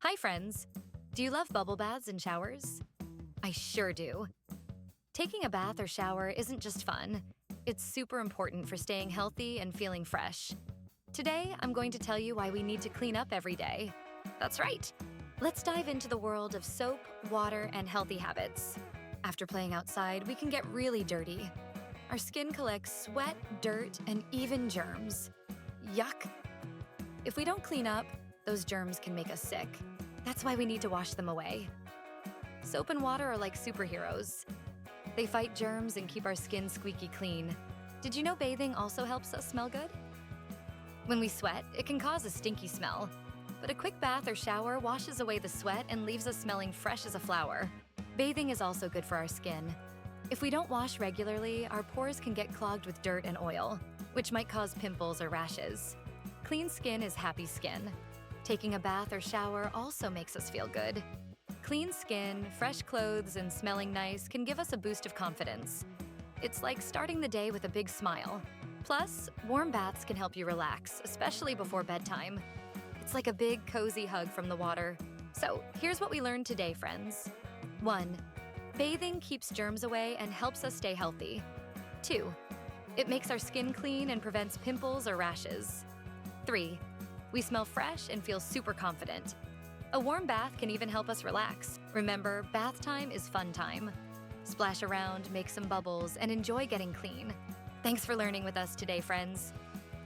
Hi, friends! Do you love bubble baths and showers? I sure do. Taking a bath or shower isn't just fun, it's super important for staying healthy and feeling fresh. Today, I'm going to tell you why we need to clean up every day. That's right! Let's dive into the world of soap, water, and healthy habits. After playing outside, we can get really dirty. Our skin collects sweat, dirt, and even germs. Yuck! If we don't clean up, those germs can make us sick. That's why we need to wash them away. Soap and water are like superheroes. They fight germs and keep our skin squeaky clean. Did you know bathing also helps us smell good? When we sweat, it can cause a stinky smell. But a quick bath or shower washes away the sweat and leaves us smelling fresh as a flower. Bathing is also good for our skin. If we don't wash regularly, our pores can get clogged with dirt and oil, which might cause pimples or rashes. Clean skin is happy skin. Taking a bath or shower also makes us feel good. Clean skin, fresh clothes, and smelling nice can give us a boost of confidence. It's like starting the day with a big smile. Plus, warm baths can help you relax, especially before bedtime. It's like a big, cozy hug from the water. So, here's what we learned today, friends. 1. Bathing keeps germs away and helps us stay healthy. 2. It makes our skin clean and prevents pimples or rashes. 3. We smell fresh and feel super confident. A warm bath can even help us relax. Remember, bath time is fun time. Splash around, make some bubbles, and enjoy getting clean. Thanks for learning with us today, friends.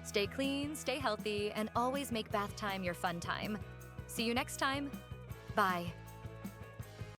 Stay clean, stay healthy, and always make bath time your fun time. See you next time. Bye.